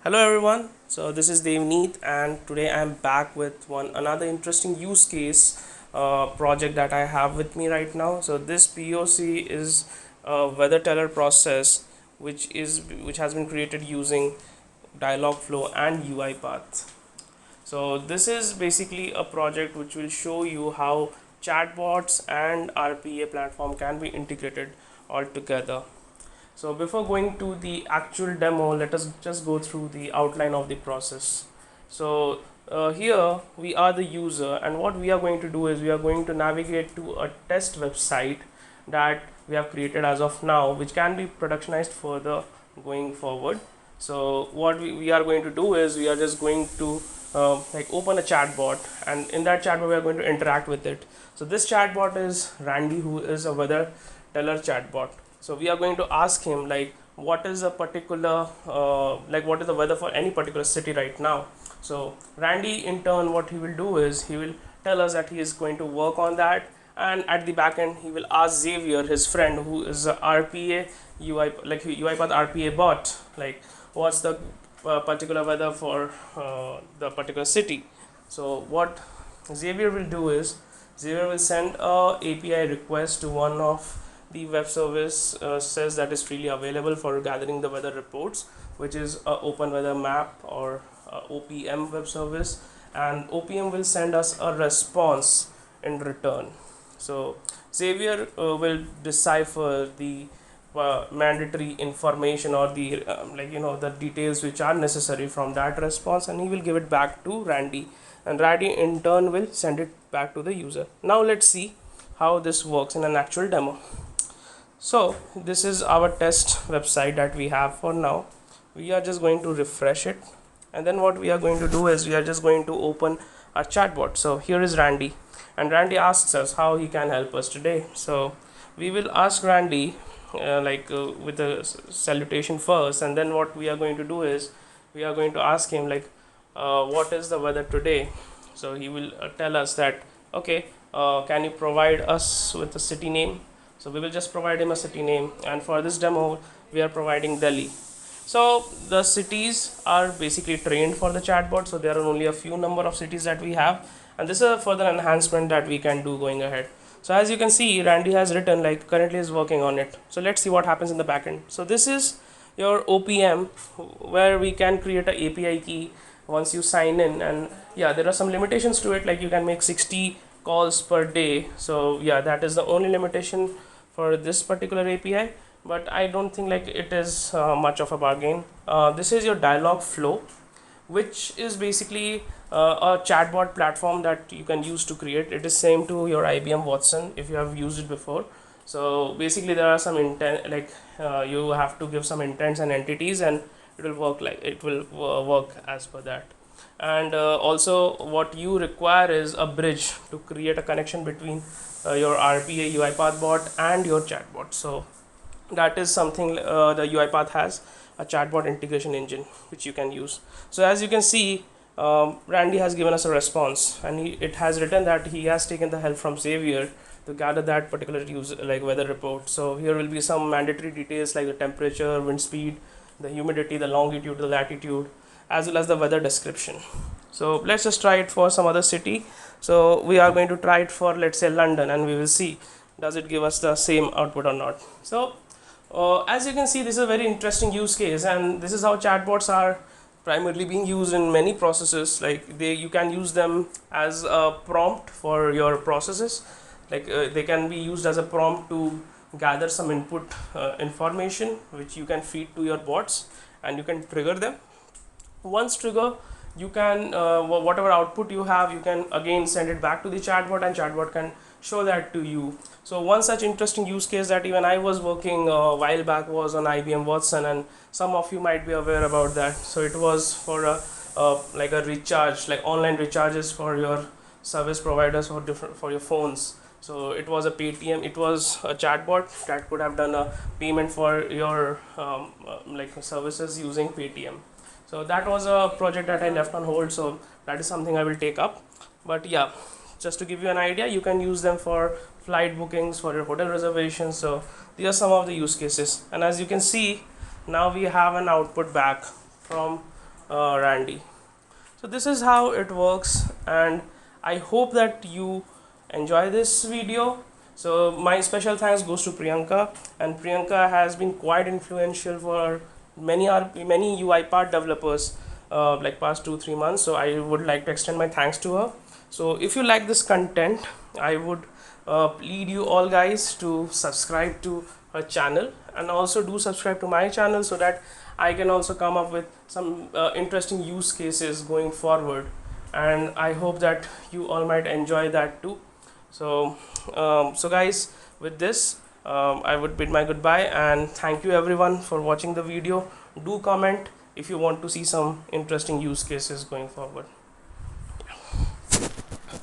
Hello everyone. So this is Devneet, and today I'm back with another interesting use case project that I have with me right now. So this POC is a weather teller process which has been created using Dialogflow and UiPath. So this is basically a project which will show you how chatbots and RPA platform can be integrated all together. So before going to the actual demo, let us just go through the outline of the process. So here we are the user, and what we are going to do is we are going to navigate to a test website that we have created as of now, which can be productionized further going forward. So what we are going to do is we are just going to open a chatbot, and in that chatbot we are going to interact with it. So this chatbot is Randy, who is a weather teller chatbot. So we are going to ask him like what is a particular what is the weather for any particular city right now. So Randy in turn, what he will do is he will tell us that he is going to work on that, and at the back end he will ask Xavier, his friend, who is a RPA UiPath RPA bot, like what's the particular weather for the particular city. So what Xavier will do is Xavier will send a API request to one of the web service says that is freely available for gathering the weather reports, which is a open weather map or OPM web service, and OPM will send us a response in return. So Xavier will decipher the mandatory information or the the details which are necessary from that response, and he will give it back to Randy, and Randy in turn will send it back to the user. Now let's see how this works in an actual demo. So this is our test website that we have for now. We are just going to refresh it, and then what we are going to do is we are just going to open our chatbot. So here is Randy, and Randy asks us how he can help us today. So we will ask Randy with a salutation first, and then what we are going to do is we are going to ask him what is the weather today. So he will tell us that okay, can you provide us with a city name. So we will just provide him a city name, and for this demo we are providing Delhi. So the cities are basically trained for the chatbot, so there are only a few number of cities that we have, and this is a further enhancement that we can do going ahead. So as you can see, Randy has written like currently is working on it. So let's see what happens in the backend. So this is your OPM where we can create a API key once you sign in, and yeah, there are some limitations to it, like you can make 60 calls per day. So yeah, that is the only limitation for this particular API, but I don't think like it is much of a bargain. This is your Dialogflow, which is basically a chatbot platform that you can use to create. It is same to your IBM Watson if you have used it before. So basically there are some intent, you have to give some intents and entities, and it will work as per that. And also what you require is a bridge to create a connection between your RPA UiPath bot and your chatbot. So that is something the UiPath has a chatbot integration engine which you can use. So as you can see, Randy has given us a response, and it has written that he has taken the help from Xavier to gather that particular weather report. So here will be some mandatory details like the temperature, wind speed, the humidity, the longitude, the latitude, as well as the weather description. So let's just try it for some other city. So we are going to try it for, let's say, London, and we will see does it give us the same output or not. So as you can see, this is a very interesting use case, and this is how chatbots are primarily being used in many processes. Like you can use them as a prompt for your processes. They can be used as a prompt to gather some input information which you can feed to your bots, and you can trigger them. Once trigger, you can whatever output you have, you can again send it back to the chatbot, and chatbot can show that to you. So one such interesting use case that even I was working a while back was on IBM Watson, and some of you might be aware about that. So it was for a recharge, like online recharges for your service providers for different for your phones. So it was a Paytm, it was a chatbot that could have done a payment for your services using Paytm. So that was a project that I left on hold, so that is something I will take up. But yeah, just to give you an idea, you can use them for flight bookings, for your hotel reservations. So these are some of the use cases, and as you can see, now we have an output back from Randy. So this is how it works, and I hope that you enjoy this video. So my special thanks goes to Priyanka, and Priyanka has been quite influential for many UiPath developers like past 2-3 months. So I would like to extend my thanks to her. So if you like this content, I would lead you all guys to subscribe to her channel, and also do subscribe to my channel so that I can also come up with some interesting use cases going forward, and I hope that you all might enjoy that too. So so guys, with this I would bid my goodbye, and thank you everyone for watching the video. Do comment if you want to see some interesting use cases going forward.